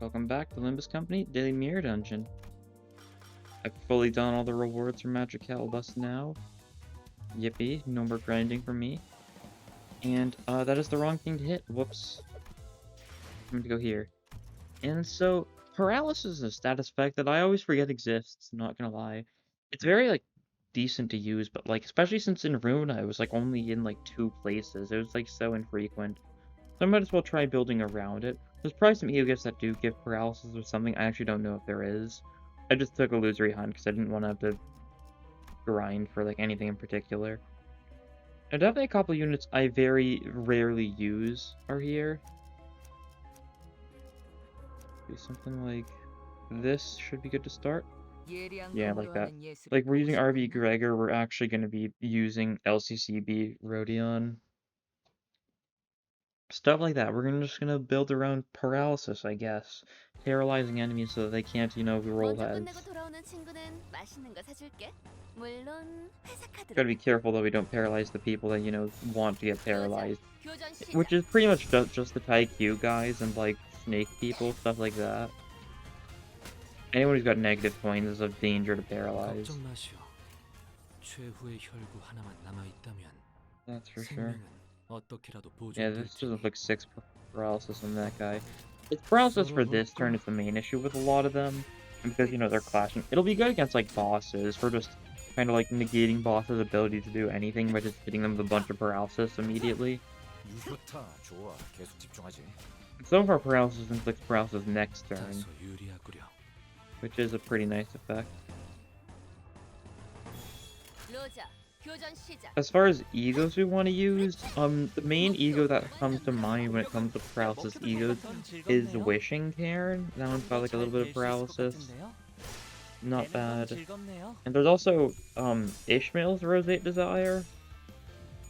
Welcome back to Limbus Company Daily Mirror Dungeon. I've fully done all the rewards for Magic Calibus now. Yippee, no more grinding for me. And that is the wrong thing to hit. Whoops. I'm going to go here. And so, paralysis is a status effect that I always forget exists, not gonna lie. It's very, decent to use, but, especially since in Runa, it was, only in, 2 places. It was, so infrequent. So I might as well try building around it. There's probably some ego gifts that do give paralysis or something. I actually don't know if there is. I just took illusory hunt because I didn't want to have to grind for anything in particular. Now, definitely a couple units I very rarely use are here. Do something like this should be good to start. Yeah, like that. We're using RV Gregor, we're actually going to be using LCCB Rodion. Stuff like that. We're just gonna build around paralysis, I guess. Paralyzing enemies so that they can't, roll heads. Gotta be careful that we don't paralyze the people that, want to get paralyzed. Which is pretty much just the TIQ guys and, snake people, stuff like that. Anyone who's got negative points is a danger to paralyze. That's for sure. Yeah, this doesn't look 6 paralysis on that guy. It's paralysis for this turn is the main issue with a lot of them. Because, they're clashing. It'll be good against, bosses, for just kind of, negating bosses' ability to do anything by just hitting them with a bunch of paralysis immediately. Some of our paralysis inflicts paralysis next turn, which is a pretty nice effect. As far as egos we want to use, the main ego that comes to mind when it comes to paralysis egos is Wishing Cairn. That one's got a little bit of paralysis. Not bad. And there's also Ishmael's Roseate Desire.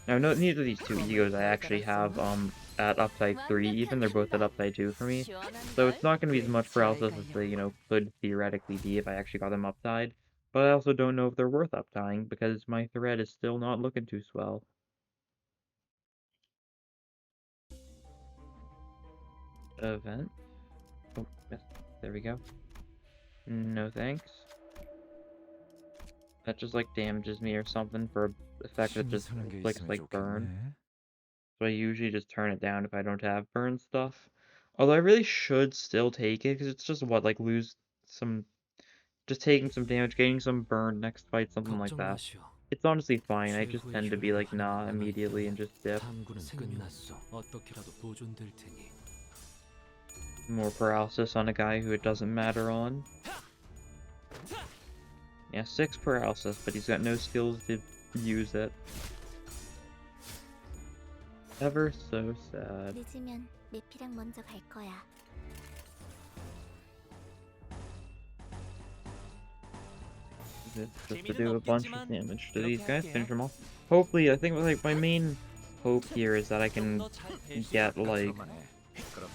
Now, neither of these two egos I actually have at upside 3 even. They're both at upside 2 for me. So it's not going to be as much paralysis as they, could theoretically be if I actually got them upside. But I also don't know if they're worth uptying, because my thread is still not looking too swell. Event. Oh, yes, there we go. No thanks. That just, damages me or something for an effect that just inflicts, burn. So I usually just turn it down if I don't have burn stuff. Although I really should still take it, because it's just, lose some... Just taking some damage, getting some burn next fight, something like that. It's honestly fine, I just tend to be nah immediately and just dip. More paralysis on a guy who it doesn't matter on. Yeah, 6 paralysis, but he's got no skills to use it. Ever so sad. Just to do a bunch of damage to these guys, finish them off. Hopefully, I think my main hope here is that I can get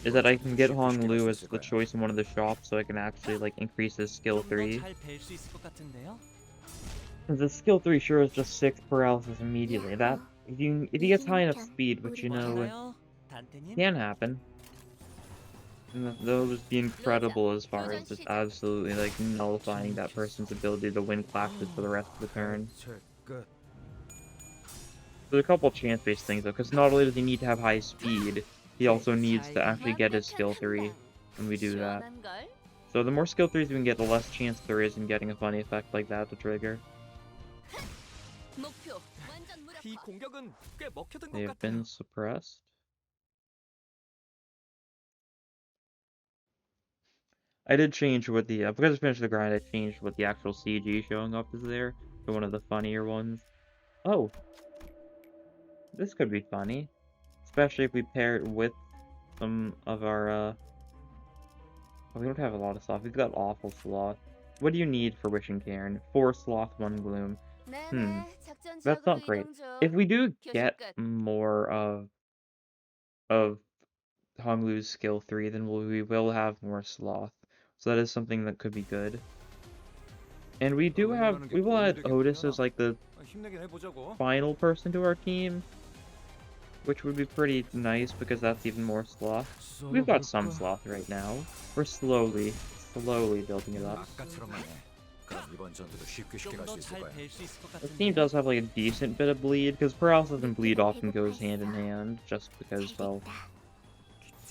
is that I can get Hong Lu as the choice in one of the shops, so I can actually increase his skill 3. The skill 3 sure is just 6 paralysis immediately. That if he gets high enough speed, which can happen. And they'll just be incredible as far as just absolutely nullifying that person's ability to win clashes for the rest of the turn. There's a couple chance-based things though, because not only does he need to have high speed, he also needs to actually get his skill 3 when we do that. So the more skill 3s we can get, the less chance there is in getting a funny effect like that to trigger. They have been suppressed. I did change what the, because I finished the grind, I changed what the actual CG showing up is there, to one of the funnier ones. Oh! This could be funny. Especially if we pair it with some of our, oh, we don't have a lot of sloth, we've got awful sloth. What do you need for Wishing Cairn? 4 sloth, 1 gloom. That's not great. If we do get more of Hong Lu's skill 3, then we will have more sloth. So that is something that could be good. And we will add Otis as the final person to our team. which would be pretty nice because that's even more sloth. We've got some sloth right now. We're slowly building it up. The team does have like a decent bit of bleed, because paralysis and bleed often goes hand in hand, just because, well,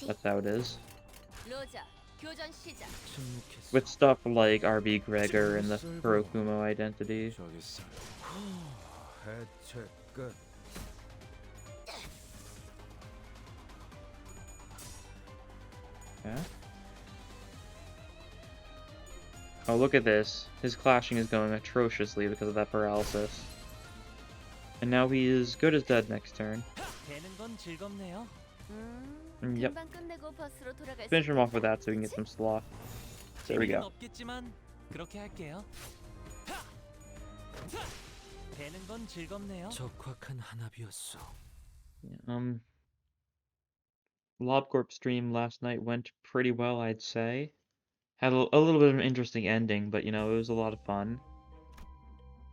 that's how it is. With stuff like RB Gregor and the Kurokumo identity. Okay. Oh, look at this. His clashing is going atrociously because of that paralysis. And now he is good as dead next turn. Yep. Finish him off with that so we can get some sloth. There we go. LobCorp stream last night went pretty well, I'd say. Had a little bit of an interesting ending, but, you know, it was a lot of fun.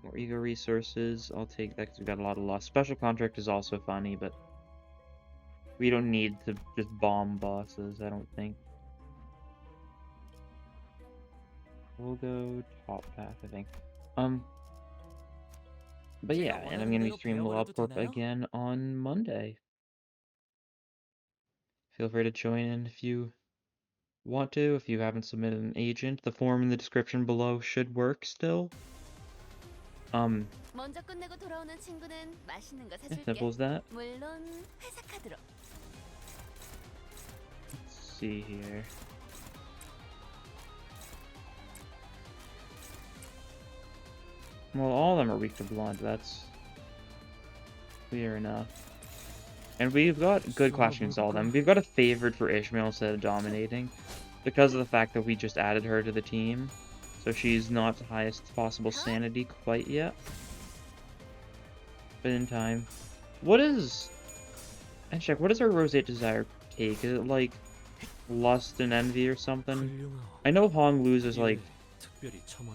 More ego resources. I'll take that because we got a lot of loss. Special contract is also funny, but we don't need to just bomb bosses, I don't think. We'll go top path, I think. But yeah, and I'm gonna be streaming LobCorp again on Monday. Feel free to join in if you want to. If you haven't submitted an agent, the form in the description below should work still. Simple as that. Let's see here. Well, all of them are weak to blood, that's clear enough. And we've got good clashing against all of them. We've got a favored for Ishmael instead of dominating, because of the fact that we just added her to the team. So she's not the highest possible sanity quite yet. But in time. What is... And check, what does our Roseate Desire take? Is it like Lust and Envy or something? I know Hong loses like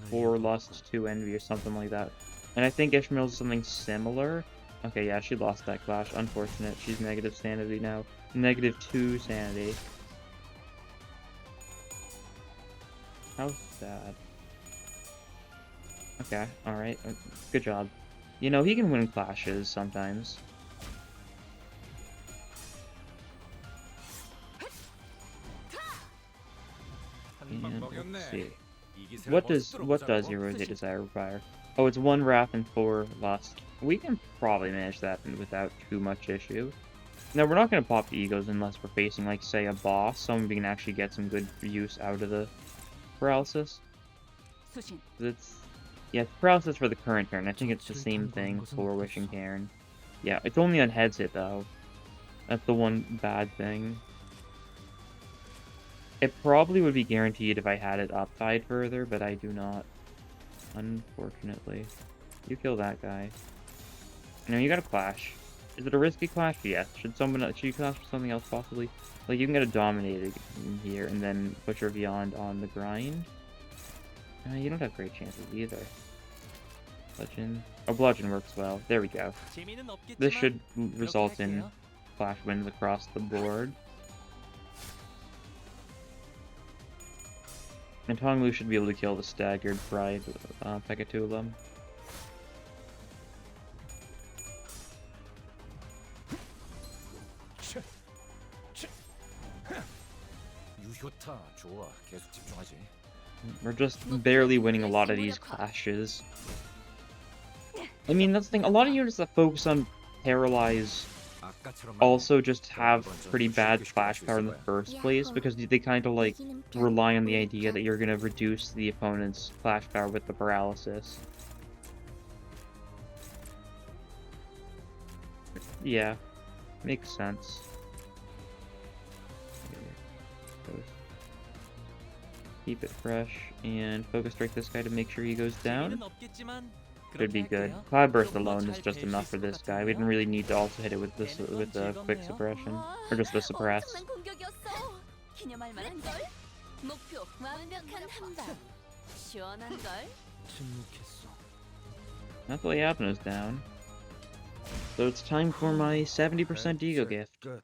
4 Lust, 2 Envy or something like that. And I think Ishmael's something similar. Okay, yeah, she lost that clash. Unfortunate. She's negative sanity now. -2 sanity. How sad. Okay, alright. Good job. You know, he can win clashes sometimes. And let's see. What does your Roseate Desire require? Oh, it's 1 Wrath and 4 Lust. We can probably manage that without too much issue. Now, we're not going to pop the egos unless we're facing, like, say, a boss. Someone we can actually get some good use out of the paralysis. Yeah, it's paralysis for the current turn. I think it's the same thing for Wishing Cairn. Yeah, it's only on heads hit, though. That's the one bad thing. It probably would be guaranteed if I had it upside further, but I do not. Unfortunately. You kill that guy. No, you got a clash. Is it a risky clash? Yes. Should you clash for something else possibly? Like, you can get a dominated in here and then push her beyond on the grind. You don't have great chances either. Bludgeon. Oh, Bludgeon works well. There we go. This should result in clash wins across the board. And Tonglu should be able to kill the staggered Pride Pekatulum. We're just barely winning a lot of these clashes. I mean, that's the thing. A lot of units that focus on Paralyze also just have pretty bad splash power in the first place, because they kind of like rely on the idea that you're going to reduce the opponent's splash power with the paralysis. Yeah, makes sense. Keep it fresh and focus strike this guy to make sure he goes down. Should be good. Cloud Burst alone is just enough for this guy. We didn't really need to also hit it with this with the quick suppression, or just the suppress. That's why Yapna's down. So it's time for my 70% ego Check, gift. good.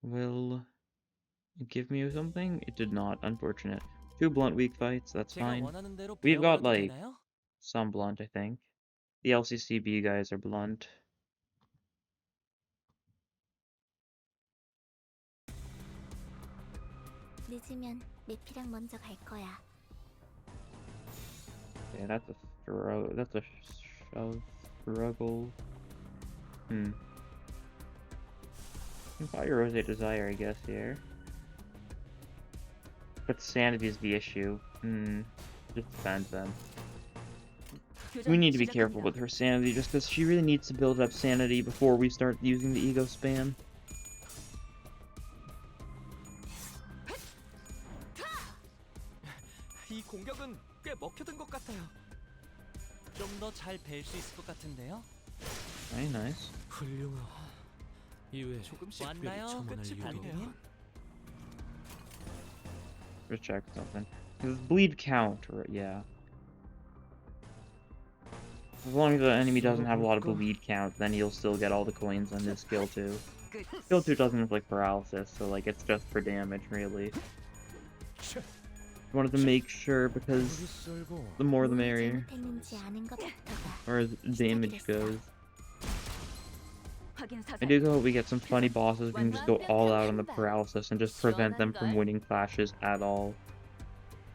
Will it give me something? It did not, unfortunate. 2 blunt weak fights, that's 제가 fine. 원하는 대로 We've got, 배워버려도 like, 되나요? some blunt, I think. The LCCB guys are blunt. 늦으면 메피랑 먼저 갈 거야. Yeah, that's a struggle. Fire Rose Desire, I guess, here. But sanity is the issue. Just defend them. We need to be careful with her sanity, just because she really needs to build up sanity before we start using the ego spam. 이 공격은 꽤 먹혀든 것 같아요. 좀 더 잘 뵐 수 있을 것 같은데요. Very nice. 훌륭하. 이외 조금씩 왔나요? 끝이 반님? Let's check something. Does bleed count? Or, yeah. As long as the enemy doesn't have a lot of bleed count, then he'll still get all the coins on his skill 2. Skill 2 doesn't inflict paralysis, so like it's just for damage, really. Wanted to make sure because the more the merrier, as far as damage goes. I do hope we get some funny bosses we can just go all out on the paralysis and just prevent them from winning clashes at all.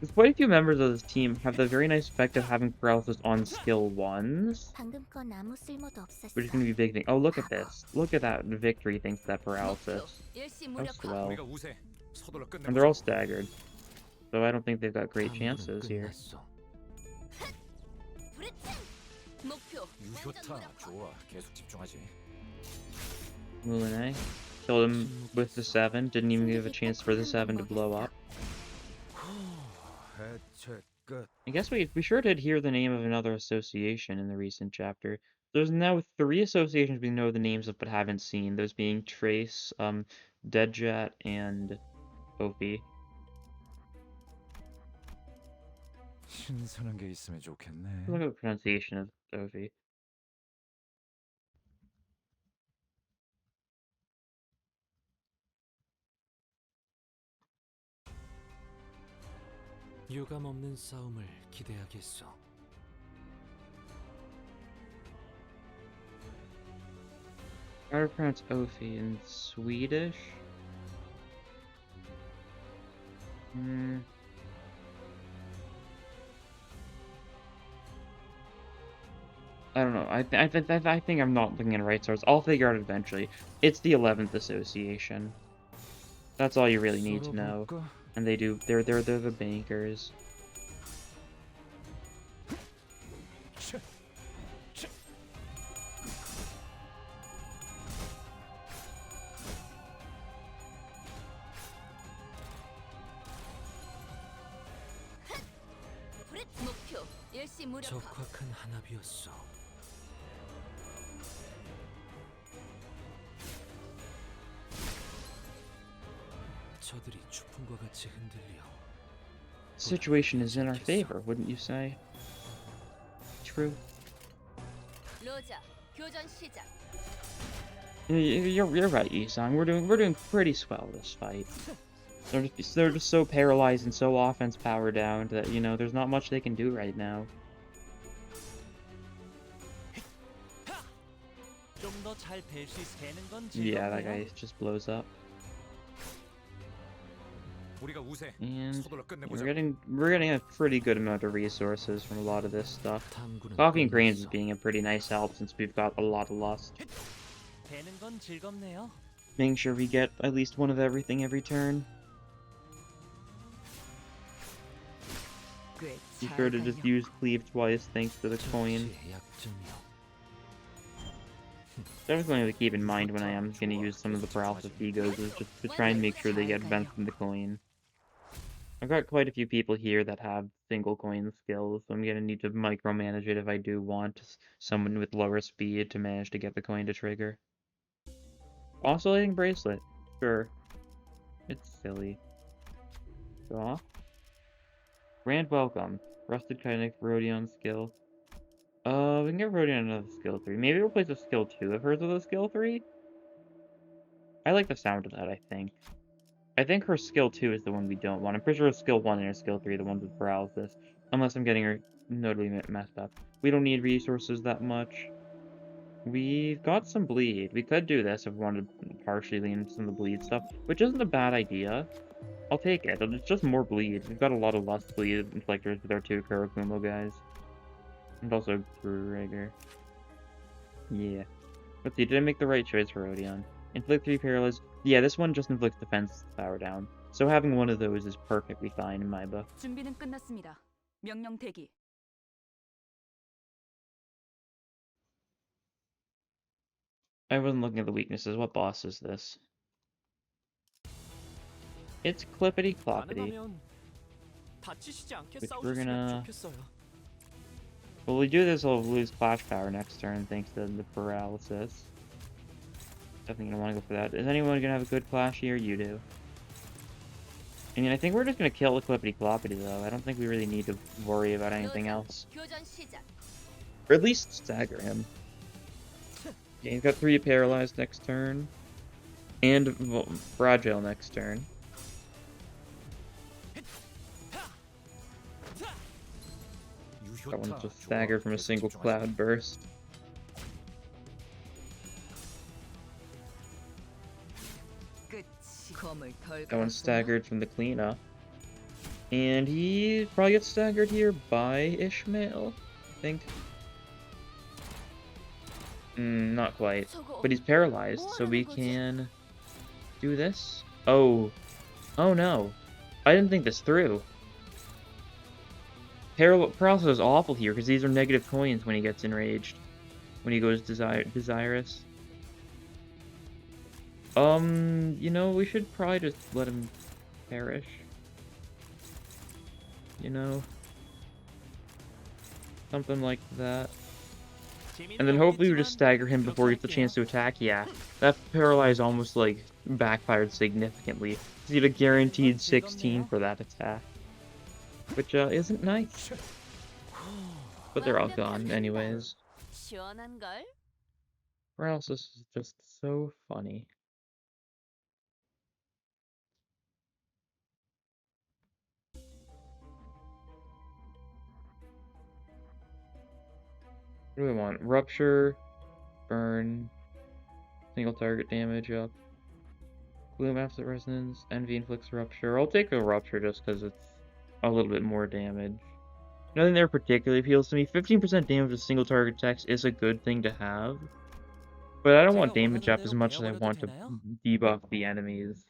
Because quite a few members of this team have the very nice effect of having paralysis on skill 1s, which is going to be a big thing. Oh, look at this. Look at that victory thanks to that paralysis. How swell. And they're all staggered. So I don't think they've got great chances here. Moulinet killed him with the 7, didn't even give a chance for the 7 to blow up. I guess we sure did hear the name of another association in the recent chapter. There's now 3 associations we know the names of but haven't seen, those being Trace, Deadjet, and Opie. 신선한 게 있으면 좋겠네. Look at the pronunciation of Opie. 유감 없는 싸움을 기대하겠소. How to pronounce Opie in Swedish? I don't know. I think I'm not looking at the right source. I'll figure out eventually. It's the 11th Association. That's all you really need to know. And they do. They're the bankers. 적확한 한압이었어. 저들이 추풍과 같이 흔들려. Situation is in our favor, wouldn't you say? True. You're right, Isang. We're doing pretty swell this fight. They're just so paralyzed and so offense power down that, you know, there's not much they can do right now. Yeah, that guy just blows up. And we're getting a pretty good amount of resources from a lot of this stuff. Coffee and grains is being a pretty nice help since we've got a lot of lust. Making sure we get at least one of everything every turn. Be sure to just use cleave twice thanks to the coin. That's something to keep in mind when I am going to use some of the paralysis egos, is just to try and make sure they get vent from the coin. I've got quite a few people here that have single coin skills, so I'm going to need to micromanage it if I do want someone with lower speed to manage to get the coin to trigger. Oscillating bracelet. Sure. It's silly. Go off. Grand welcome. Rusted Kinetic, Rodion skill. We can give Rodion another skill 3. Maybe replace a skill 2 of hers with a skill 3? I like the sound of that, I think. I think her skill 2 is the one we don't want. I'm pretty sure her skill 1 and her skill 3 are the ones with paralysis. Unless I'm getting her notably messed up. We don't need resources that much. We've got some bleed. We could do this if we wanted to partially lean into some of the bleed stuff, which isn't a bad idea. I'll take it. It's just more bleed. We've got a lot of lust bleed inflictors with our 2 Kurakumo guys. And also Gregor. Yeah. Let's see, did I make the right choice for Rodion? Inflict 3 paralyze. Yeah, this one just inflicts defense power down. So having one of those is perfectly fine in my book. 준비는 끝났습니다. 명령 대기. I wasn't looking at the weaknesses. What boss is this? It's Clippity Cloppity. 가능하면 다치시지 않게 Which 싸우셨으면 we're gonna- 좋겠어요. Well, we do this, we'll lose Clash Power next turn thanks to the paralysis. Definitely gonna want to go for that. Is anyone gonna have a good Clash here? You do. I mean, I think we're just gonna kill the Clippity Cloppity though. I don't think we really need to worry about anything else. 교전 시작. Or at least stagger him. Yeah, he's got 3 paralyzed next turn. And fragile next turn. That one's just staggered from a single cloud burst. That one's staggered from the cleanup. And he probably gets staggered here by Ishmael, I think. Not quite. But he's paralyzed, so we can do this. Oh. Oh no. I didn't think this through. Paralysis is awful here, because these are negative coins when he gets enraged. When he goes desirous. You know, we should probably just let him perish. You know? Something like that. And then hopefully we just stagger him before he gets the chance to attack. Yeah, that paralyze almost, like, backfired significantly. He had a guaranteed 16 for that attack. Which, isn't nice. But they're all gone anyways. 시원한걸? Paralysis is just so funny. What do we want? Rupture, burn, single target damage up. Gloom after resonance, envy inflicts rupture. I'll take a rupture just because it's a little bit more damage. Nothing there particularly appeals to me. 15% damage with single target attacks is a good thing to have. But I don't want damage up as much as I want to debuff the enemies.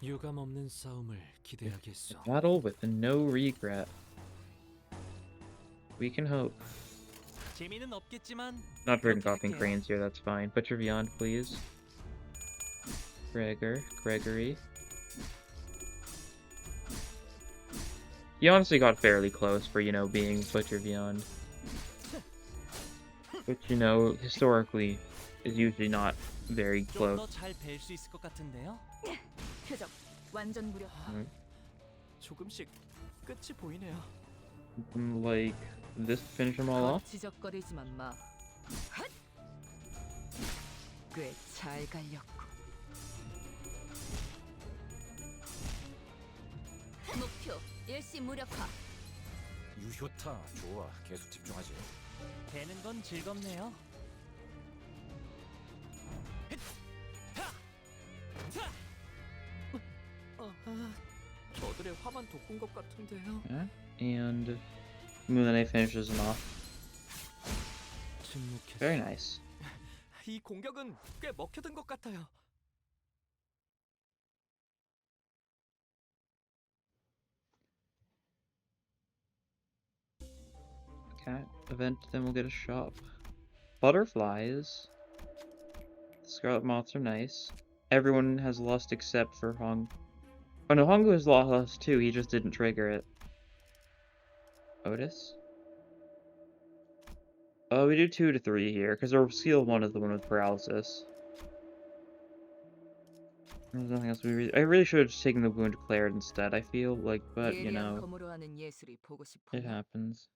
유감 없는 싸움을 기대하겠어. Battle with no regret. We can hope. 재미는 없겠지만 Not drinking 그렇게 coughing 할게요. cranes here, that's fine. Put your beyond, please. Gregory. He honestly got fairly close for, you know, being Butcher Beyond. Which, you know, historically is usually not very close. 좀더 잘 뵐 수 있을 것 같은데요. 표적 완전 무력화. 조금씩 끝이 보이네요. Like, this to finish them all off? 지적거리지만 마. 꽤 잘 갈렸고. 목표 일시 무력화. 유효타 좋아. 계속 집중하지. 되는 건 즐겁네요. 저들의 화만 돋군 것 같은데요. Yeah. And Moonlight finishes them off. 침묵했어. Very nice. 이 공격은 꽤 먹혀든 것 같아요. Cat event, then we'll get a shop. Butterflies. Scarlet moths are nice. Everyone has lust except for Hong. Oh no, Hongu has lust too, he just didn't trigger it. Otis? We do 2 to 3 here, because our seal 1 is the one with paralysis. There's nothing else I really should have just taken the wound declared instead, I feel like, but, you 예리한 know, 검으로 하는 예술이 보고 it 싶었나? happens.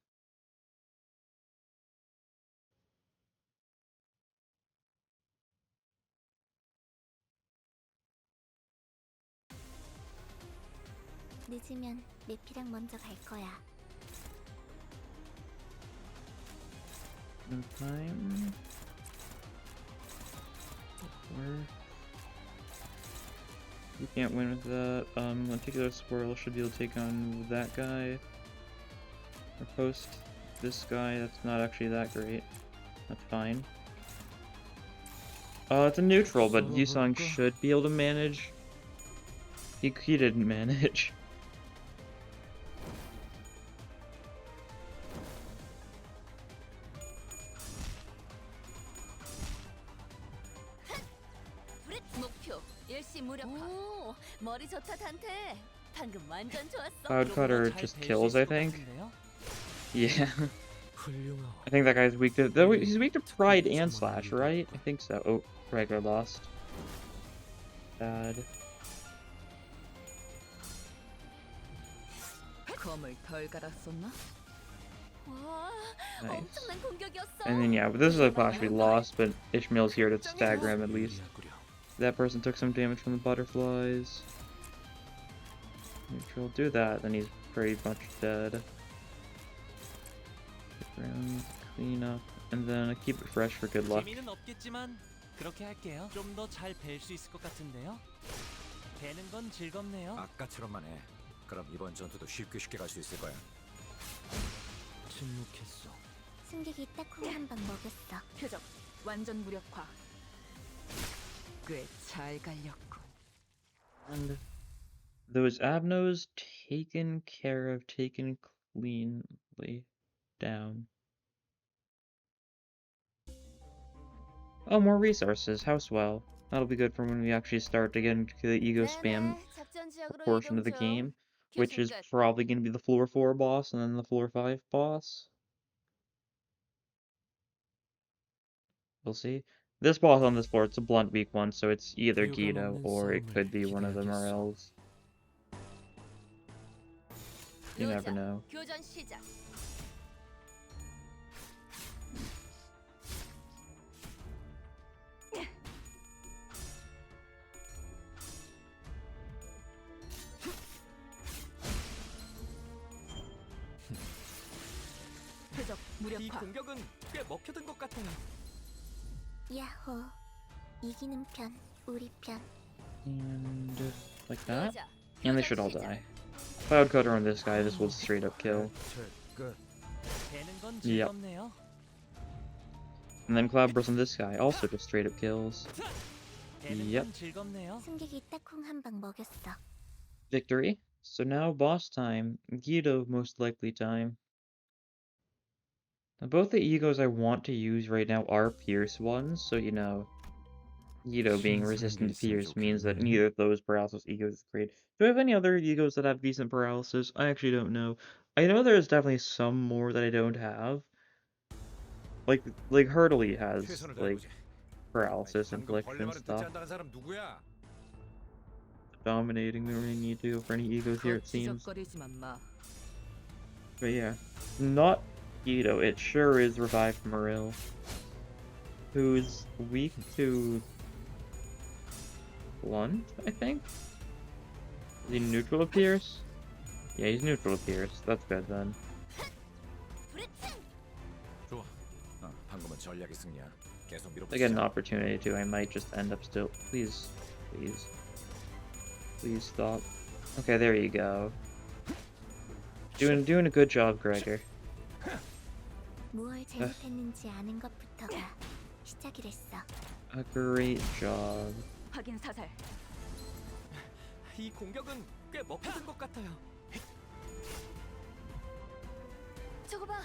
늦으면 메피랑 먼저 갈 거야. In time. We can't win with that. Lenticular Swirl should be able to take on that guy. Or post this guy. That's not actually that great. That's fine. It's a neutral, but Yusong should be able to manage. He didn't manage. 목표 일시 무력화. 오, 머리 좋다 단테. 방금 완전 좋았어. Cloud Cutter just kills, I think. Yeah. I think that guy's weak to. He's weak to Pride and Slash, right? I think so. Oh, Gregor lost. Bad. 검을 덜 갈았었나? 와, Nice. 엄청난 공격이었어. And then yeah, but this is a clash we lost, but Ishmael's here to stagger him at least. That person took some damage from the butterflies. Neutral, do that, then he's pretty much dead. Round, clean up, and then keep it fresh for good luck. 재미는 없겠지만 그렇게 할게요. 좀 더 잘 뵐 수 있을 것 같은데요. 배는 건 즐겁네요. 아까처럼만 해. 그럼 이번 전투도 쉽게 갈 수 있을 거야. 침묵했어. 승객이 딱콩 한 방 먹였어. 표적 완전 무력화. 꽤 잘 갈렸군. And those abnos taken care of, taken cleanly down. Oh, more resources. How swell. That'll be good for when we actually start to get into the ego spam portion of the game, which is probably going to be the floor 4 boss and then the floor 5 boss. We'll see. This boss on this floor, it's a blunt weak one, so it's either Guido or it could be one of the Morels. You never know. 교전 시작. 표적 이 무력화. 공격은 꽤 먹혀든 것 같아요. 야호. 이기는 편, 우리 편. And like that. 여자, And they should all die. Cloud Cutter on this guy, this will straight up kill. 끝. 배는 건 Yep. 즐겁네요. And then Cloudburst on this guy, also just straight up kills. 배는 Yep. 건 즐겁네요. 승객이 딱콩 한 방 먹였어. Victory. So now boss time. Guido most likely time. Now, both the egos I want to use right now are Pierce ones, so you know, Guido being resistant to Pierce means that neither of those paralysis egos is great. Do I have any other egos that have decent paralysis? I actually don't know. I know there's definitely some more that I don't have. Like Hurtley has 최선을 like 다해보지. paralysis, 방금 infliction 벌레 말은 듣지 stuff. 않다는 사람 누구야? Dominating, we don't really need to go for any egos here, it seems. 지적거리지만 마. But yeah, not Guido. It sure is Revived Moril, who's weak to Blunt, I think? Is he neutral to Pierce? Yeah, he's neutral to Pierce. That's good then. 좋아. 방금은 전략의 승리야. 계속 If I get an 밀어붙이자. opportunity to, I might just end up still. Please. Please. Please stop. Okay, there you go. Doing a good job, Gregor. 무얼 잘못했는지 아는 것부터가 시작이랬어. A great job. 확인 사살. 이 공격은 꽤 먹혀든 것 같아요. 저거 봐,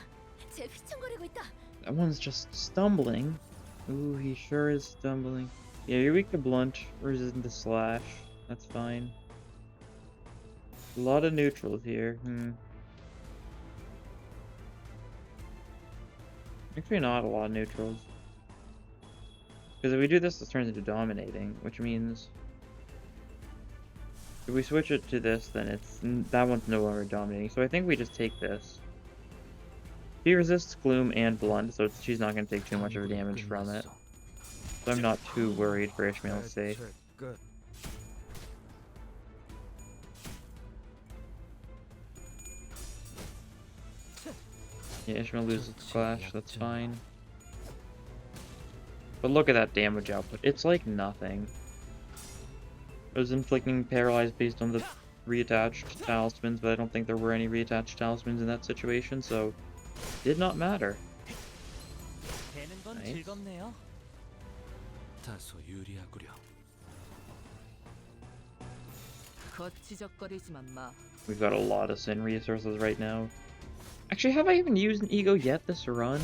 쟤 휘청거리고 있다. That one's just stumbling. Ooh, he sure is stumbling. Yeah, you're weak to blunt, resistant to slash. That's fine. A lot of neutrals here. Actually, not a lot of neutrals. Because if we do this turns into dominating, which means if we switch it to this, then that one's no longer dominating. So I think we just take this. She resists Gloom and Blunt, so she's not going to take too much of a damage from it. So I'm not too worried for Ishmael's sake. Good. Yeah, Ishmael loses the Clash, that's fine. But look at that damage output. It's like nothing. It was inflicting paralyze based on the reattached talismans, but I don't think there were any reattached talismans in that situation, so did not matter. 되는 건 Nice. 즐겁네요. 다소 유리하구려. 거치적거리지만 마. We've got a lot of Sin resources right now. Actually, have I even used an Ego yet this run?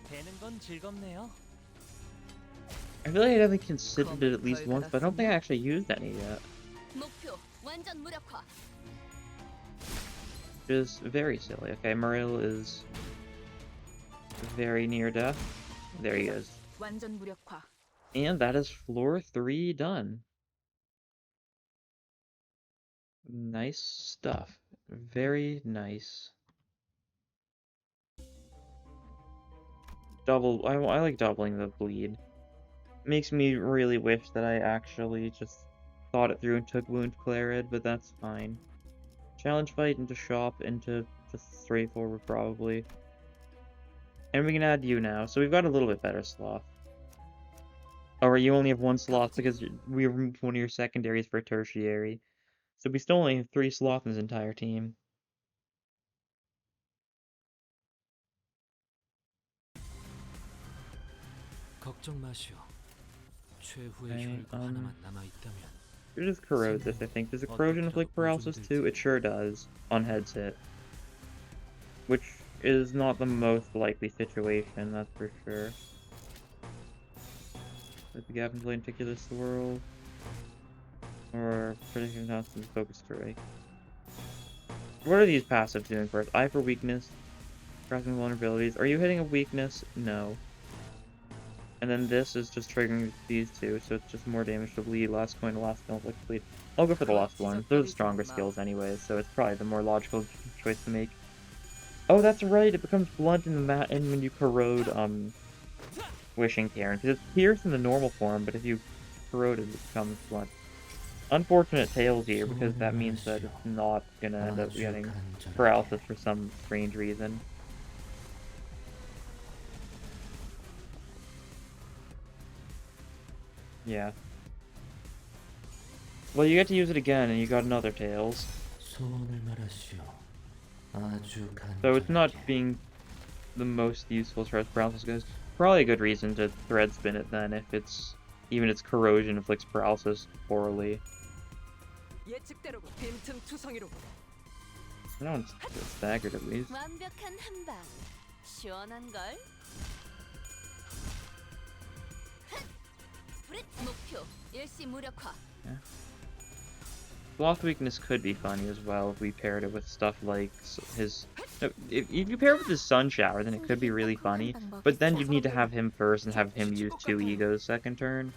되는 건 즐겁네요. I feel like I definitely considered it at least once, but I don't think I actually used any yet. 목표 완전 무력화. Which is very silly. Okay, Muriel is very near death. There he is. 완전 무력화. And that is floor 3 done. Nice stuff. Very nice. I like doubling the bleed. Makes me really wish that I actually just thought it through and took Wound Clarid, but that's fine. Challenge fight into shop into just straightforward probably. And we can add you now, so we've got a little bit better sloth. Or you only have one sloth because we removed one of your secondaries for a tertiary. So we still only have 3 sloth in this entire team. 걱정 마시오. 최후의 Okay, 혈구 하나만 남아 있다면. It just corrode this, I think. Does the corrosion inflict paralysis too? It sure does, on heads hit. Which is not the most likely situation, that's for sure. Let the gap in play particular swirl. Or prediction constant focus strike. What are these passives doing for us? Eye for weakness. Crossing vulnerabilities. Are you hitting a weakness? No. And then this is just triggering these two, so it's just more damage to bleed, last coin to last skill, like bleed. I'll go for the last one. They're the stronger skills anyways, so it's probably the more logical choice to make. Oh, that's right, it becomes blunt in the and when you corrode, Wishing Karen. Because it's pierced in the normal form, but if you corrode it, it becomes blunt. Unfortunate tails here, because that means that it's not gonna end up getting paralysis for some strange reason. Yeah. Well, you get to use it again, and you got another tails. So it's not being the most useful as far as paralysis goes. Probably a good reason to thread spin it then, if it's even its corrosion inflicts paralysis poorly. That one's staggered at least. 완벽한 한방. 시원한 걸. 브릿 목표 일시 무력화. Sloth weakness could be funny as well if we paired it with stuff like his... If you pair it with his Sun Shower, then it could be really funny, but then you'd need to have him first and have him use 2 egos second turn.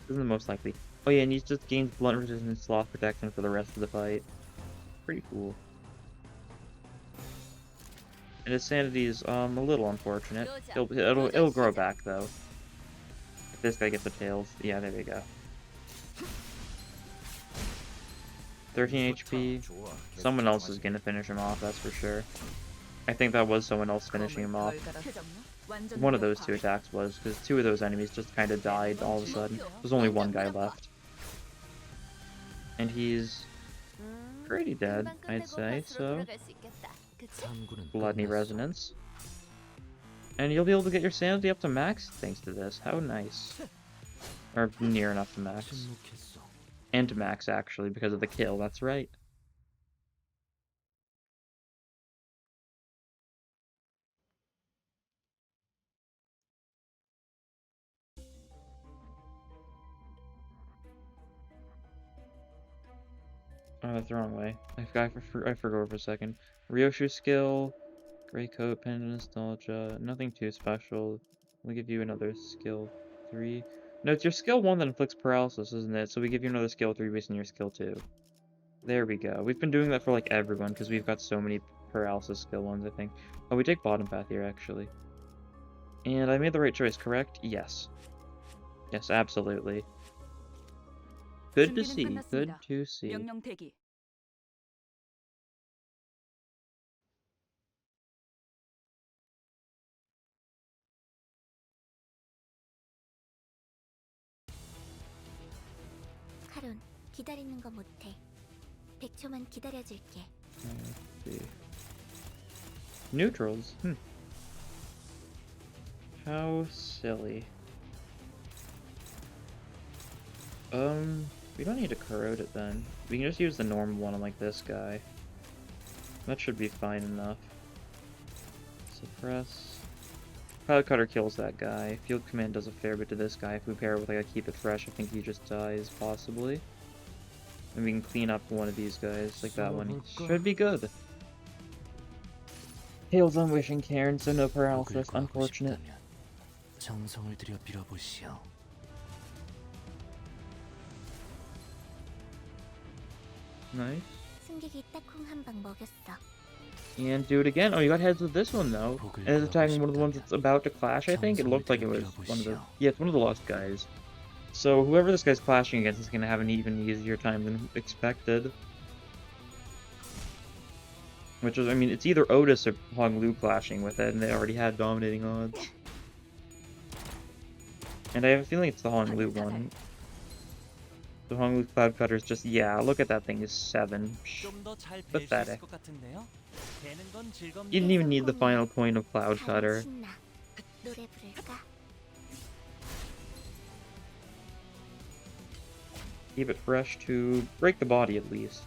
This is the most likely. Oh yeah, and he just gains blunt resistance sloth protection for the rest of the fight. Pretty cool. And his sanity is a little unfortunate. It'll grow back though. If this guy gets the tails. Yeah, there we go. 13 HP. Someone else is gonna finish him off, that's for sure. I think that was someone else finishing him off. One of those 2 attacks was, because 2 of those enemies just kind of died all of a sudden. There's only 1 guy left. And he's pretty dead, I'd say, so... Bloodney Resonance. And you'll be able to get your sanity up to max thanks to this. How nice. Or near enough to max. And to max, actually, because of the kill, that's right. Oh, that's the wrong way. I forgot for a second. Ryoshu skill, Gray coat, pen nostalgia, nothing too special. We'll give you another skill 3. No, it's your skill 1 that inflicts paralysis, isn't it? So we give you another skill 3 based on your skill 2. There we go. We've been doing that for like everyone because we've got so many paralysis skill 1s, I think. Oh, we take bottom path here, actually. And I made the right choice, correct? Yes. Yes, absolutely. Good to 준비는 see. Good 끝났습니다. to see. 명령 대기. 카론, 기다리는 거 못해. 100초만 기다려줄게. Let's see. Neutrals? How silly. We don't need to corrode it then. We can just use the normal one on like this guy. That should be fine enough. Suppress. Cloud Cutter kills that guy. Field Command does a fair bit to this guy. If we pair it with like a Keep It Fresh, I think he just dies, possibly. And we can clean up one of these guys, like that one. Should be good. Hails on Wishing Cairn, so no paralysis. Unfortunate. 정성을 들여 빌어보시오. Nice. 승객이 딱콩 한 방 먹였어. And do it again. Oh, you got heads with this one, though. And it's attacking one of the ones that's about to clash, I think. It looked like it was one of the... Yeah, it's one of the lost guys. So whoever this guy's clashing against is going to have an even easier time than expected. Which is, I mean, it's either Otis or Hong Lu clashing with it, and they already had dominating odds. And I have a feeling it's the Hong Lu one. The Hong Lu Cloud Cutter is just, yeah, look at that thing, is 7. Pathetic. You didn't even need the final point of Cloud Cutter. 신나. 노래 부를까? Keep it fresh to break the body at least.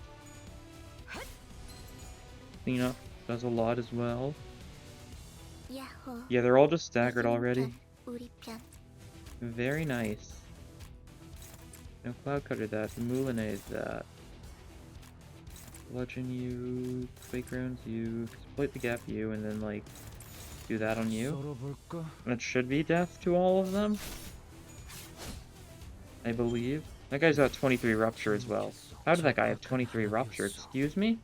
Clean up does a lot as well. 야호. Yeah, they're all just staggered already. 우리 편. Very nice. No Cloud Cutter that, Moulinet that. Bludgeon you, Quake Rounds you, Exploit the Gap you, and then like, do that on you. And it should be death to all of them. I believe. That guy's got 23 Rupture as well. How did that guy have 23 Rupture? Excuse me?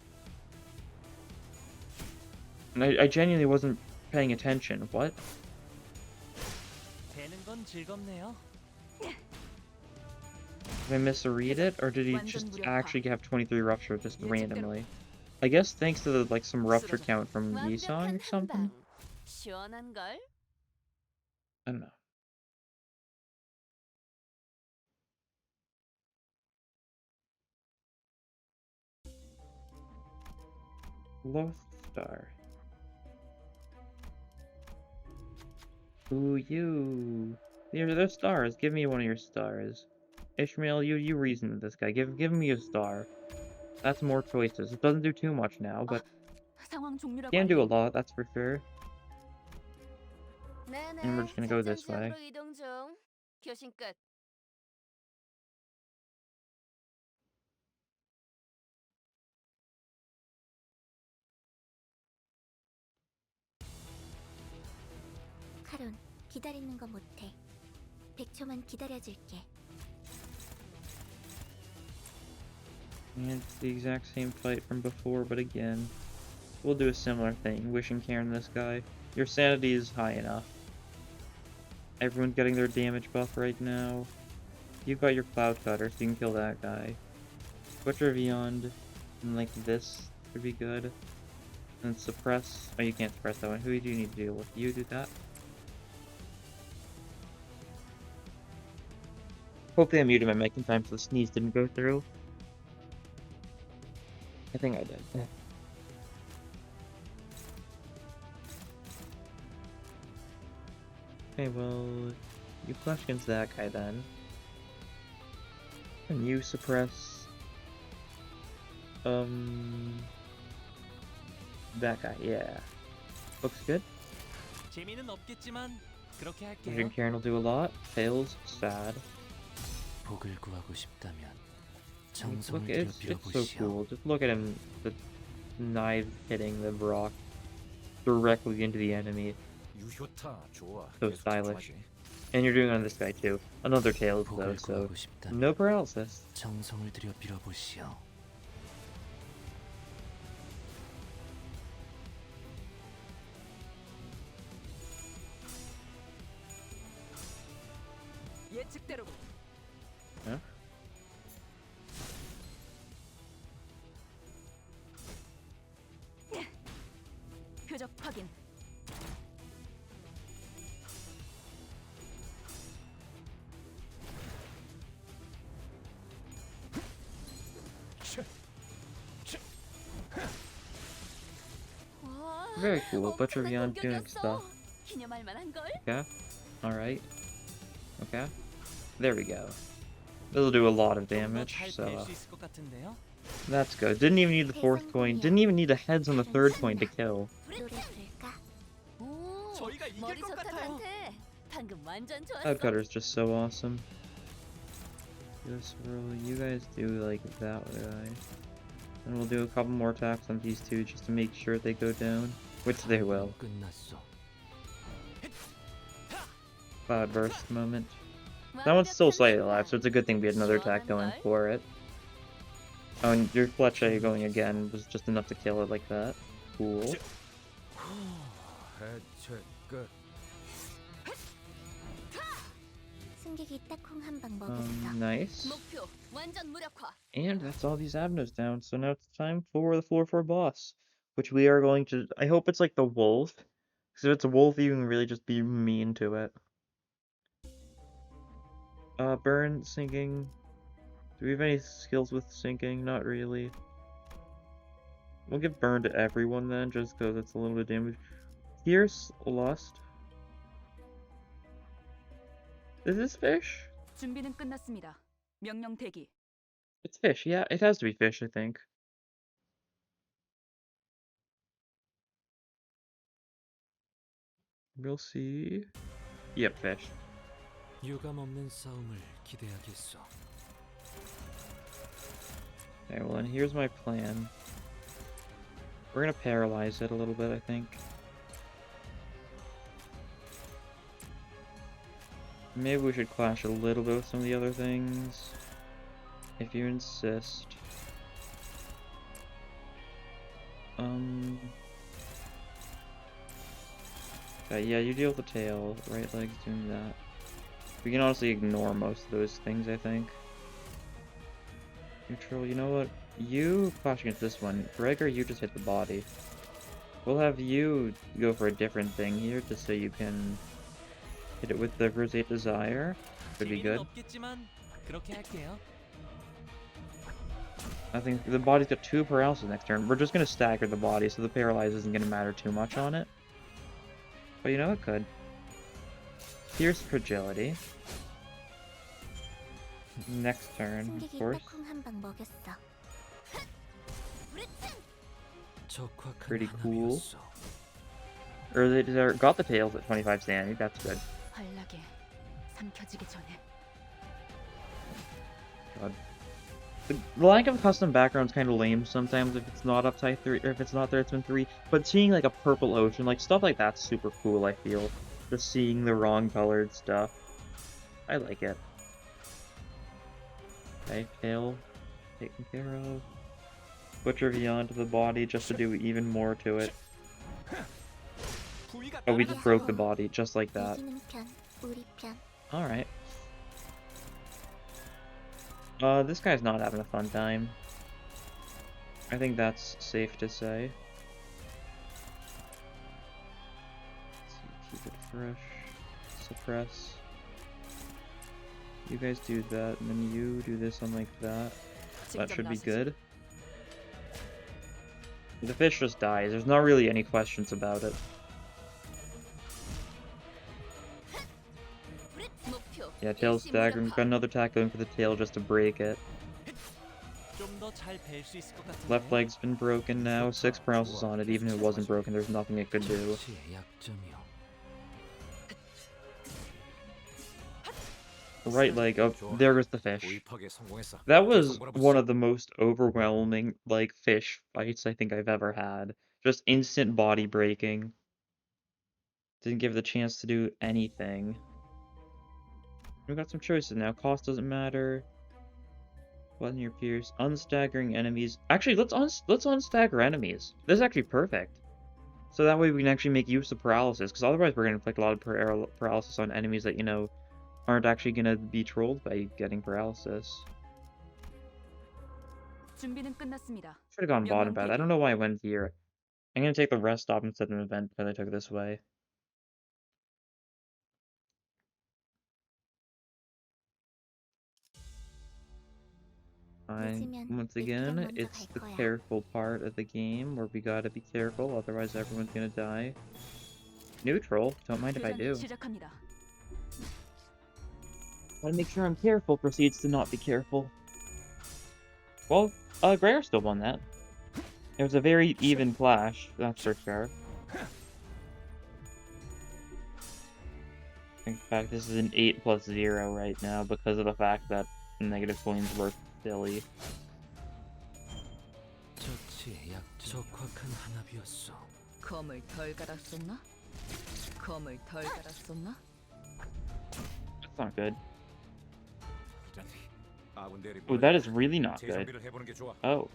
And I genuinely wasn't paying attention. What? Did I misread it? Or did he just actually have 23 Rupture just randomly? I guess thanks to the, like some Rupture count from Yisong or something? 시원한 걸? I don't know. Lost Star. Ooh, you. They're stars. Give me one of your stars. Ishmael, you reason with this guy. Give me a star. That's more choices. It doesn't do too much now, but 상황 종료라고 can do a 알려. lot, that's for sure. 네네. And we're just gonna go this way. 작전 지역으로 이동 중. 교신 끝. 카론, 기다리는 거 못해. 100초만 기다려줄게. And it's the exact same fight from before, but again, we'll do a similar thing. Wishing Cairn this guy. Your sanity is high enough. Everyone's getting their damage buff right now. You've got your Cloud Cutter, so you can kill that guy. Butcher Beyond, and like this would be good. And suppress. Oh, you can't suppress that one. Who do you need to deal with? You do that. Hopefully I muted my mic in time so the sneeze didn't go through. I think I did. Okay, well, you flash against that guy then. And you suppress... that guy, yeah. Looks good. 재미는 없겠지만 그렇게 할게요. Vision Karen will do a lot. Fails, sad. 복을 구하고 싶다면 Look, it's so cool. Just look at him, the knife hitting the rock. directly into the enemy. 유효타 좋아. So 계속 stylish. 집중하지. And you're doing it on this guy too. Another tails though, 복을 so 구하고 싶다면 no paralysis. 정성을 들여 빌어보시오. 예측대로. Huh? 표적 확인. 와, Very cool. Butcher 엄청난 Beyond doing 공격이었어. stuff. 기념할 만한 걸. Okay. Alright. Okay. There we go. This'll do a lot of damage, so 좀더잘뺄수 있을 것 같은데요. that's good. Didn't even need the fourth coin. Didn't even need the heads on the third coin to kill. 노래 부를까? 오, 저희가 이길 머리 것 좋다 같아요. 단테. 방금 완전 좋았어. Woodcutter's just so awesome. This roll, you guys do like that way. And we'll do a couple more attacks on these two just to make sure they go down. Which they will. 끝났어. Cloud burst moment. That one's still slightly alive, so it's a good thing we had another attack going for it. Oh, and your fletcher going again was just enough to kill it like that. Cool. 해체 끝. 승객이 딱콩 한 방 먹였어. Nice. 목표 완전 무력화. And that's all these avenues down, so now it's time for the floor 4 boss. Which we are going to... I hope it's like the wolf. Because if it's a wolf, you can really just be mean to it. Burn, sinking. Do we have any skills with sinking? Not really. We'll give burn to everyone then, just because it's a little bit damage. Pierce, lust. Is this fish? 준비는 끝났습니다. 명령 대기. It's fish, yeah, it has to be fish, I think. We'll see. Yep, fish. 유감 없는 싸움을 기대하겠소. Okay, well then here's my plan. We're gonna paralyze it a little bit, I think. Maybe we should clash a little bit with some of the other things. If you insist. Okay, yeah, you deal with the tail. Right leg's doing that. We can honestly ignore most of those things, I think. Neutral, you know what? You clash against this one. Gregor, you just hit the body. We'll have you go for a different thing here, just so you can hit it with the Rosate Desire. Could be good. 없겠지만 그렇게 할게요. I think the body's got 2 paralysis next turn. We're just gonna stagger the body, so the paralyze isn't gonna matter too much on it. But you know, it could. Pierce fragility. Next turn, of course. Pretty cool. Or they got the tails at 25 standing, that's good. 환락에 삼켜지기 전에. God. The lack of custom background's kind of lame sometimes if it's not up type 3, or if it's not there, it's been 3. But seeing like a purple ocean, like stuff like that's super cool, I feel. Just seeing the wrong colored stuff. I like it. Okay, tail taken care of. Butcher beyond the body just to do even more to it. Oh, we just broke the body, just like that. Alright. This guy's not having a fun time. I think that's safe to say. Let's see, keep it fresh. Suppress. You guys do that, and then you do this one like that. That should be good. The fish just dies. There's not really any questions about it. Yeah, tail's staggered. We've got another attack going for the tail just to break it. Left leg's been broken now. 6 paralysis on it. Even if it wasn't broken, there's nothing it could do. right leg. Oh, 좋아. there goes the fish. 도입하기에 성공했어. That 계속 was 몰아붙이자. one of the most overwhelming, like, fish fights I think I've ever had. Just instant body breaking. Didn't give it the chance to do anything. We've got some choices now. Cost doesn't matter. Button your peers. Unstaggering enemies. Actually, let's unstagger enemies. This is actually perfect. So that way we can actually make use of paralysis, because otherwise we're going to inflict a lot of paralysis on enemies that, you know, aren't actually going to be trolled by getting paralysis. 준비는 끝났습니다. Should have gone bottom 명령 bad. I 대기. don't know why I went here. I'm going to take the rest stop instead of an event because I took it this way. Once again, it's the careful part of the game where we gotta be careful, otherwise everyone's gonna die. Neutral, don't mind if I 교전 do. 시작합니다. Gotta make sure I'm careful proceeds to not be careful. Well, Greyer still won that. It was a very even clash, that's for sure. In fact, this is an 8+0 right now because of the fact that negative coins were silly. 저치 약 적확한 한압이었어. 검을 덜 갈았었나? 검을 덜 갈았었나? That's not good. 아군들이 Oh, that is really not good. 재정비를 해보는 게 좋아. Oh.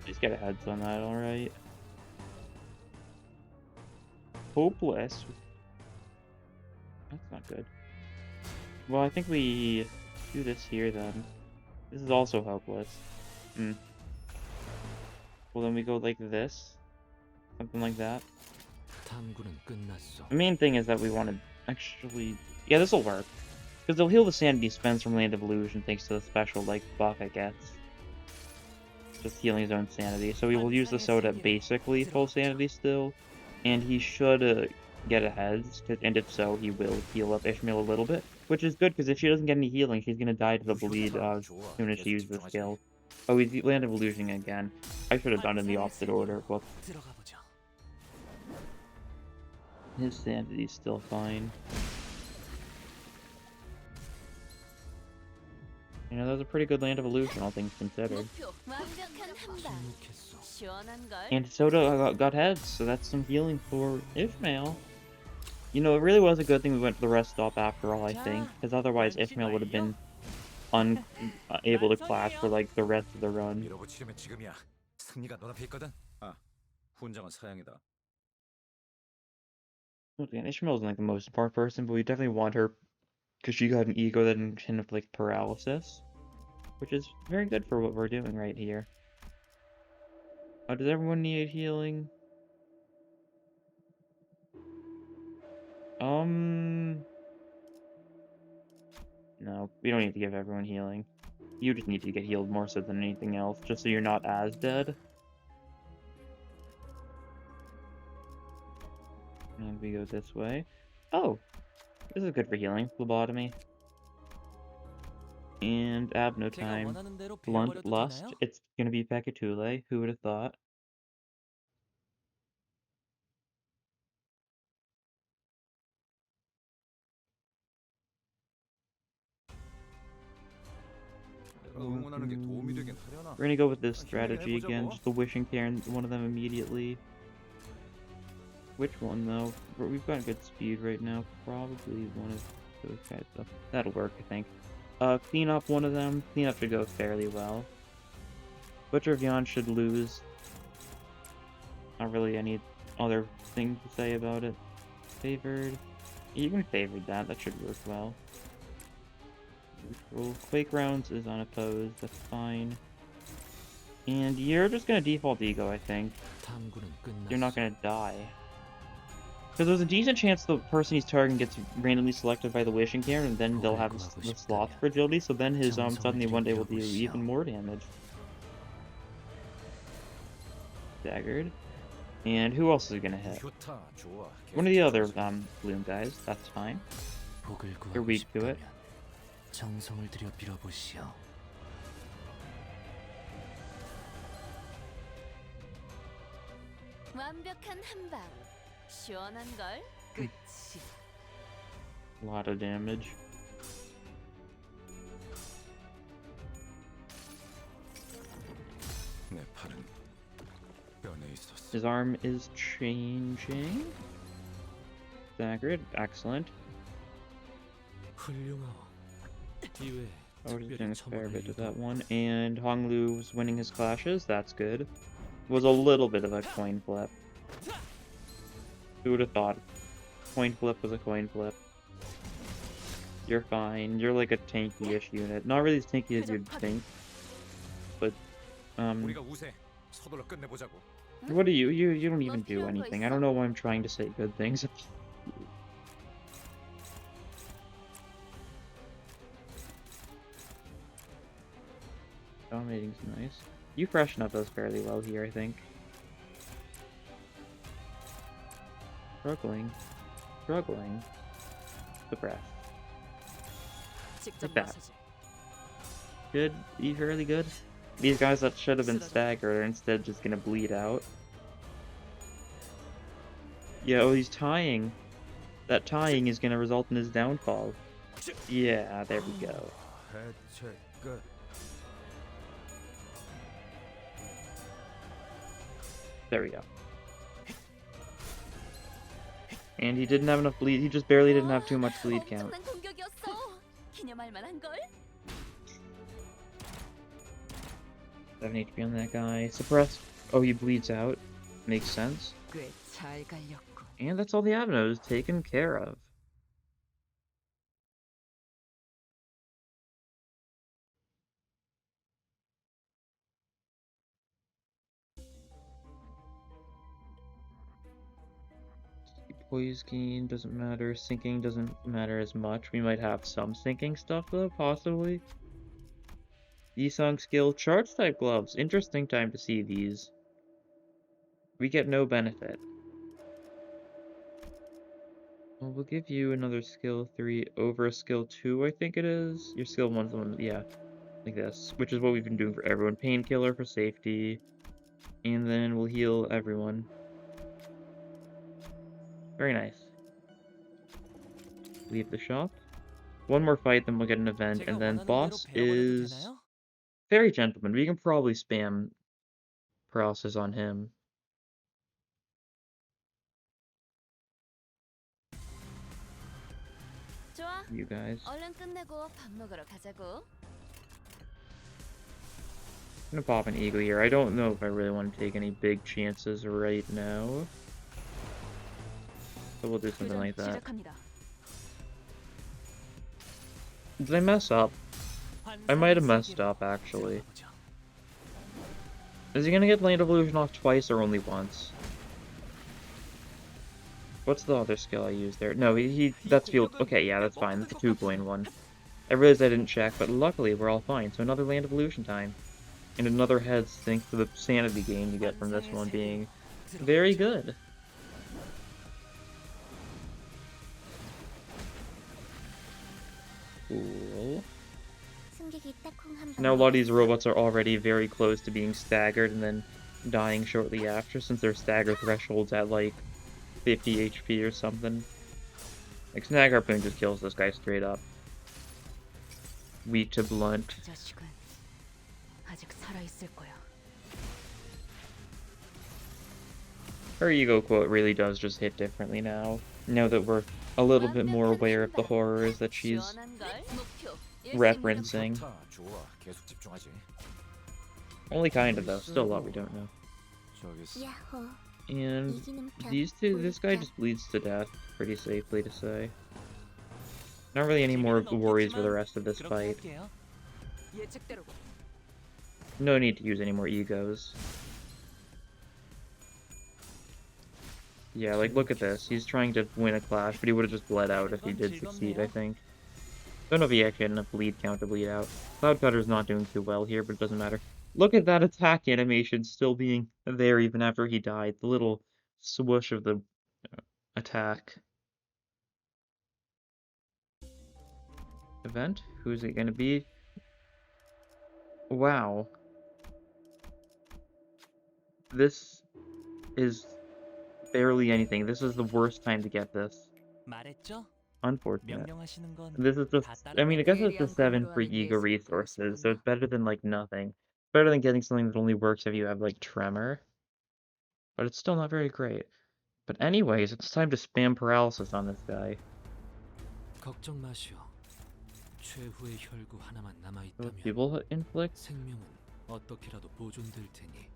Please get a heads on that, alright. Hopeless. That's not good. Well, I think we do this here then. This is also hopeless. Well, then we go like this. Something like that. 탐구는 끝났어. The main thing is that we want to actually... Yeah, this will work. Because they'll heal the sanity spends from Land of Illusion thanks to the special, like, buff it gets. Just healing his own sanity. So we will use the soda at basically full sanity still. And he should get a heads, and if so, he will heal up Ishmael a little bit. Which is good, because if she doesn't get any healing, she's going to die to the bleed as soon as she uses the skill. Oh, he's Land of Illusion again. I should have done it in the opposite order. Well, 들어가 보자. his sanity's still fine. You know, that was a pretty good Land of Illusion, all things considered. 목표 완벽한 한방. 침묵했어. 시원한 걸. And Soda got heads, so that's some healing for Ishmael. You know, it really was a good thing we went to the rest stop after all, I think, because otherwise Ishmael would have been unable to clash for, like, the rest of the run. 밀어붙이려면 지금이야. 승리가 눈앞에 있거든. 아, 훈장은 사양이다. Once again, Ishmael isn't, like, the most important person, but we definitely want her because she got an ego that can inflict paralysis, which is very good for what we're doing right here. Does everyone need healing? No, we don't need to give everyone healing. You just need to get healed more so than anything else, just so you're not as dead. And we go this way. Oh! This is good for healing. Lobotomy. And Abno 제가 time. 원하는 대로 Blunt 빌어버려도 Lust. 되나요? It's gonna be Pekatule. Who would have thought? 내가 응원하는 게 도움이 되긴 하려나? We're gonna go with this strategy again, just the wishing Karen, one of them immediately. Which one though? We've got good speed right now. Probably one of those guys though. That'll work, I think. Clean up one of them. Clean up should go fairly well. Butcher of Yon should lose. Not really any other thing to say about it. Favored. Even favored that should work well. Neutral. Quake rounds is unopposed, that's fine. And you're just gonna default ego, I think. 탐구는 끝났어. You're not gonna die. Because there's a decent chance the person he's targeting gets randomly selected by the wishing Karen, and then they'll have the slots for agility, so then his suddenly one day will do even more damage. Staggered. And who else is gonna hit? 좋다, 좋아. One of the other balloon guys, that's fine. 복을 You're 구하고 weak to it. 싶다면 정성을 들여 빌어보시오. 완벽한 한방. 시원한 걸. 끝이야. A lot of damage. 내 팔은 뼈에 있었어. His arm is changing. Staggered. Excellent. 훌륭하오. 이외에 I was 특별히 doing a fair 첨언할 bit of 이유도 that one. And Honglu was winning his clashes. That's good. Was a little bit of a coin flip. Who would have thought? Coin flip was a coin flip. You're fine. You're like a tanky-ish unit. Not really as tanky as you'd think. But, 우리가 우세. 서둘러 끝내보자고. what do you don't even do anything. I don't know why I'm trying to say good things. Dominating's nice. You freshen up those fairly well here, I think. Struggling. The breath. 직접 Like that. 마셔지. Good? You fairly good? These guys that should have been staggered are instead just gonna bleed out. Yeah, oh, he's tying. That tying is gonna result in his downfall. Yeah, there we go. 해체 끝. There we go. And he didn't have enough bleed. He just barely didn't have too much bleed count. 엄청난 공격이었어. 기념할 만한 걸. 7 HP on that guy. Suppressed. Oh, he bleeds out. Makes sense. 꽤 잘 갈렸군. And that's all the avenues taken care of. Poise gain doesn't matter. Sinking doesn't matter as much. We might have some sinking stuff though, possibly. Yisung skill charge type gloves. Interesting time to see these. We get no benefit. Well, we'll give you another skill 3 over a skill 2, I think it is. Your skill 1's the one, yeah. Like this. Which is what we've been doing for everyone. Painkiller for safety. And then we'll heal everyone. Very nice. Leave the shop. One more fight, then we'll get an event, 제가 and then 원하는 boss 대로 배워버려도 is 되나요? Fairy Gentleman. We can probably spam paralysis on him. 좋아. You guys. 얼른 끝내고 밥 먹으러 가자고. I'm gonna pop an eagle here. I don't know if I really want to take any big chances right now. So we'll do something 교전 like that. 시작합니다. Did I mess up? I might have messed up, actually. 들어가보죠. Is he gonna get Land of Illusion off twice or only once? What's the other skill I used there? No, that's field. Okay, yeah, that's fine. That's a 2-point one. I realized I didn't check, but luckily we're all fine. So another Land of Illusion time. And another heads thanks to the sanity gain you get from this one being very good. Cool. Now a lot of these robots are already very close to being staggered and then dying shortly after, since their stagger threshold's at like 50 HP or something. Like Snag Harpoon just kills this guy straight up. Weak to blunt. 그 자식은 아직 살아있을 거야. Her ego quote really does just hit differently now. Now that we're a little bit more aware of the horrors that she's 시원한 걸. 목표. referencing. 좋다. 좋아. 계속 집중하지. Only kinda though, still a lot we don't know. 저기 야호. And 이기는 편. these two, this guy just bleeds to death, pretty safely to say. Not really any more worries for the rest of this 그렇게 fight. 할게요. 예측대로. No need to use any more egos. Yeah, like look at this. He's trying to win a clash, but he would have just bled out if he did succeed, I think. Don't know if he actually had enough bleed count to bleed out. Cloud Cutter's not doing too well here, but it doesn't matter. Look at that attack animation still being there even after he died. The little swoosh of the attack. Event? Who's it gonna be? Wow. This is barely anything. This is the worst time to get this. 말했죠? Unfortunate. 명령하시는 건 This is just, 다 I mean, I guess 따르면 it's just 7 free ego resources, so it's better than, like, nothing. Better than getting something that only works if you have, like, Tremor. But it's still not very great. But anyways, it's time to spam paralysis on this guy. 걱정 마시오. 최후의 혈구 하나만 남아 So 있다면 people inflict? 생명은 어떻게라도 보존될 테니.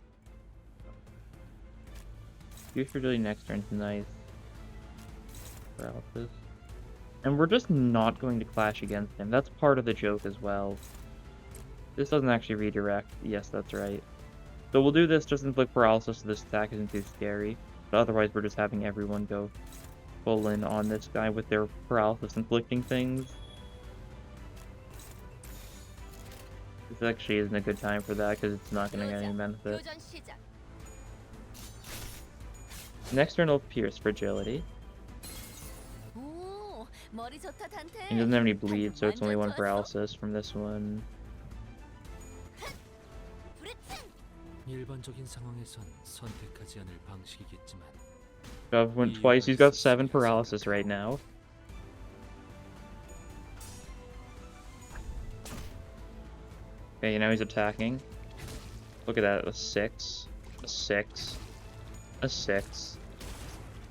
Use fragility next turn's nice. Paralysis. And we're just not going to clash against him. That's part of the joke as well. This doesn't actually redirect. Yes, that's right. So we'll do this, just inflict paralysis so this attack isn't too scary. But otherwise we're just having everyone go full in on this guy with their paralysis inflicting things. This actually isn't a good time for that because it's not going to get any benefit. 교전 시작. Next turn will pierce fragility. 오, 머리 좋다 단테. He doesn't have any bleed, so it's only one 완전 좋았어. paralysis from this one. 브레튼. 일반적인 상황에선 선택하지 않을 방식이겠지만 Shove went twice. He's got 7 paralysis right now. Okay, now he's attacking. Look at that, a 6, a 6, a 6.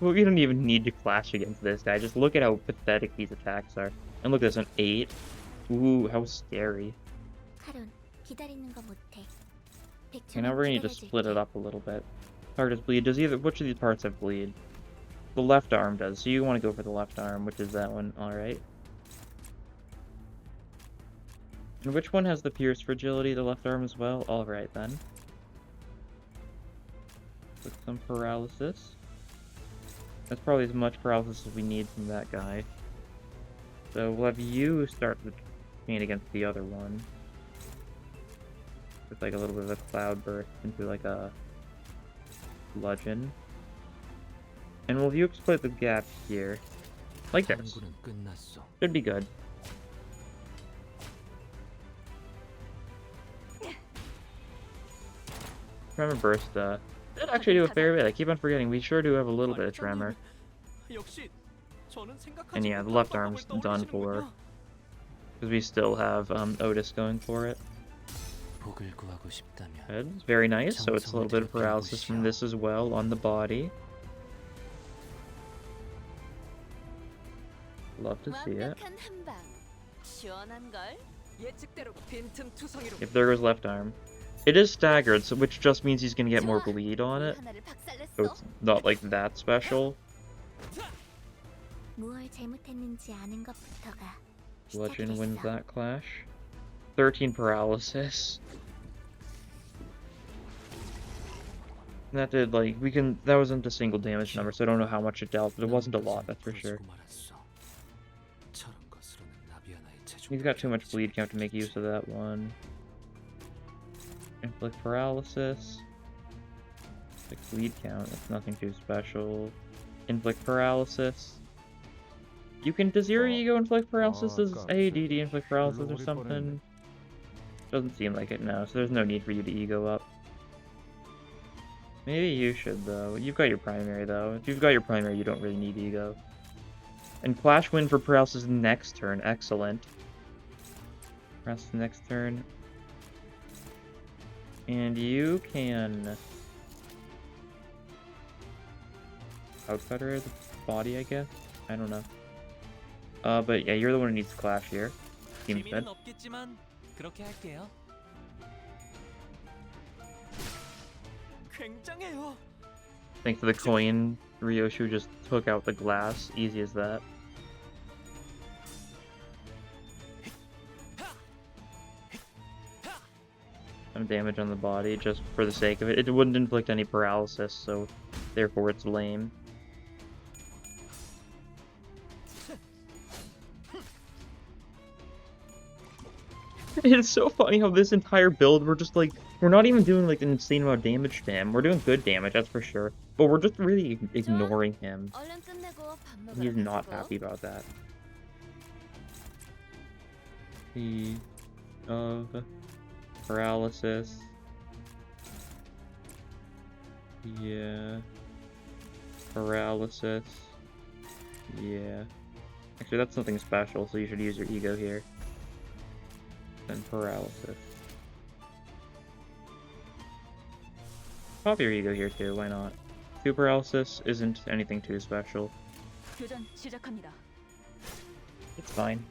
Well, we don't even need to clash against this guy. Just look at how pathetic these attacks are. And look at this, an 8. Ooh, how scary. 카론, 기다리는 거 못해. Okay, now we're gonna need to split it up a little bit. Part does bleed. Does either which of these parts have bleed? The left arm does, so you want to go for the left arm, which is that one. Alright. And which one has the pierce fragility? The left arm as well? Alright then. With some paralysis. That's probably as much paralysis as we need from that guy. So we'll have you start the chain against the other one. With like a little bit of a cloud burst into like a bludgeon. And we'll you exploit the gap here. Like this. 당구는 끝났어. Should be good. Tremor burst, did actually do a fair bit. I keep on forgetting. We sure do have a little bit of tremor. 역시 저는 생각하지 And yeah, the 못한 left 방법을 arm's done for. 떠올리시는군요. Because we still have Otis going for it. 복을 구하고 싶다면 Good. It's very nice. So it's a little bit of paralysis from this as well on the body. Love to see it. 완벽한 한 방. 시원한 걸. 예측대로 빈틈투성이로. If there goes left arm. It is staggered, so which just means he's gonna get more bleed on it. 하나를 So 박살냈어. it's not like that special. 무얼 잘못했는지 아는 것부터가 Bludgeon wins 시작이겠어. that clash. 13 paralysis. That did like that wasn't a single damage number, so I don't know how much it dealt, but it wasn't a lot, that's for sure. 저런 것으로는 나비 하나의 체중. He's got too much bleed count to make use of that one. Inflict paralysis. Like bleed count, that's nothing too special. Inflict paralysis. You can, does your ego inflict paralysis? Does ADD inflict paralysis or something? Doesn't seem like it, no, so there's no need for you to ego up. Maybe you should, though. You've got your primary, though. If you've got your primary, you don't really need ego. And Clash win for paralysis next turn. Excellent. Paralysis next turn. And you can... Outcutter the body, I guess? I don't know. But yeah, you're the one who needs to Clash here. Seems good. 재미는 없겠지만 그렇게 할게요. 굉장해요. Thanks to the coin, Ryoshu just took out the glass. Easy as that. Some damage on the body just for the sake of it. It wouldn't inflict any paralysis, so therefore it's lame. It's so funny how this entire build, we're just like, we're not even doing like an insane amount of damage to him. We're doing good damage, that's for sure. But we're just really ignoring him. 얼른 끝내고 밥 먹으러 He's not 가자고. happy about that. Of paralysis. Yeah. Paralysis. Yeah. Actually, that's something special, so you should use your ego here. Then paralysis. Pop your ego here too, why not? 2 paralysis isn't anything too special. 교전 시작합니다. It's fine.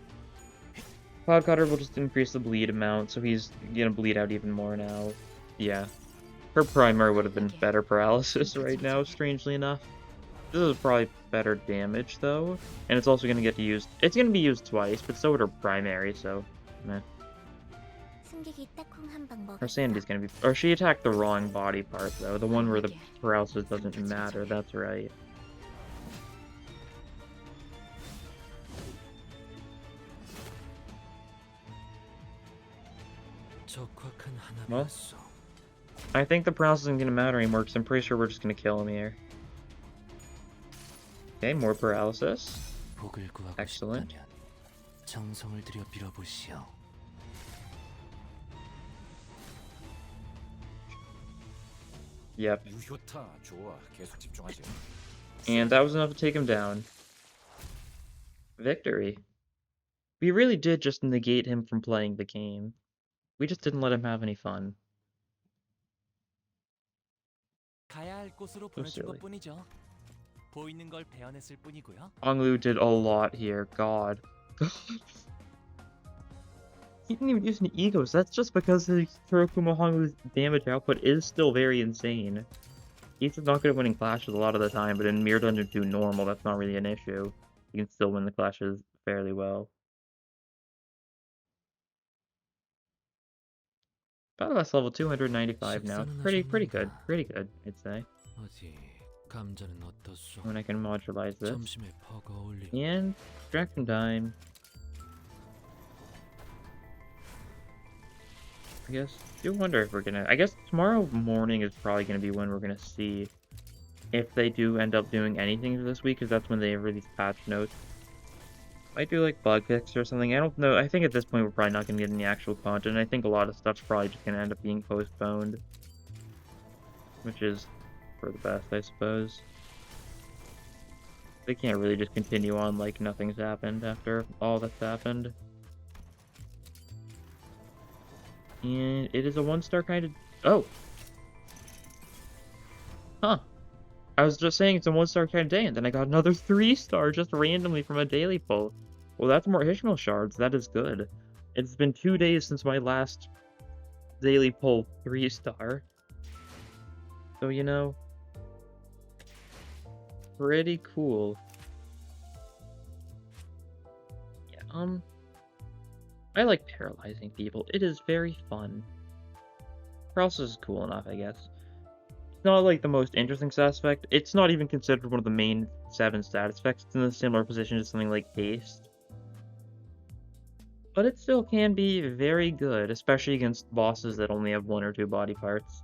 Cloud Cutter will just increase the bleed amount, so he's gonna bleed out even more now. Yeah. Her primer would have been better paralysis right now, strangely enough. This is probably better damage, though. And it's also gonna get used. It's gonna be used twice, but so would her primary, so meh. Her Sandy's gonna be. Or she attacked the wrong body part, though. The one where the paralysis doesn't matter, that's right. 적확한 하나 Well? 봤어. I think the paralysis isn't gonna matter anymore, because I'm pretty sure we're just gonna kill him here. Okay, more paralysis. 복을 구하고 Excellent. 싶다면 정성을 들여 빌어보시오. Yep. 유효타 좋아. 계속 집중하지. And that was enough to take him down. Victory. We really did just negate him from playing the game. We just didn't let him have any fun. 가야 할 곳으로 So 보내준 silly. 것뿐이죠. 보이는 걸 베어냈을 뿐이고요. Honglu did a lot here. God. He didn't even use any egos. That's just because the Kurokuma Honglu's damage output is still very insane. He's just not good at winning clashes a lot of the time, but in Mirror Dungeon 2 normal, that's not really an issue. You can still win the clashes fairly well. Battle Pass level 295 now. Pretty good. Pretty good, I'd say. 어디 감자는 어떻소? When I can modularize this. 점심에 버거 어울리. And distraction time. I guess. Do wonder if we're gonna. I guess tomorrow morning is probably gonna be when we're gonna see if they do end up doing anything this week, because that's when they release patch notes. Might do like bug fix or something. I don't know. I think at this point we're probably not gonna get any actual content. I think a lot of stuff's probably just gonna end up being postponed, which is for the best, I suppose. They can't really just continue on like nothing's happened after all that's happened. And it is a 1-star kind of... Oh! Huh. I was just saying it's a 1-star kind of day, and then I got another 3-star just randomly from a daily pull. Well, that's more Ishmael shards. That is good. It's been 2 days since my last daily pull 3-star. So, you know... Pretty cool. Yeah, I like paralyzing people. It is very fun. Paralysis is cool enough, I guess. It's not like the most interesting status effect. It's not even considered one of the main 7 status effects. It's in a similar position to something like haste. But it still can be very good, especially against bosses that only have 1 or 2 body parts.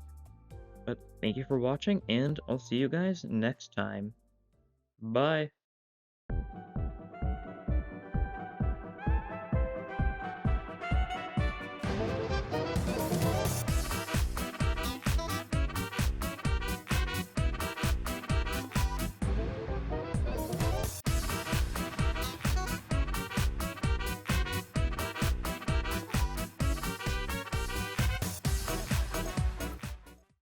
But thank you for watching, and I'll see you guys next time. Bye.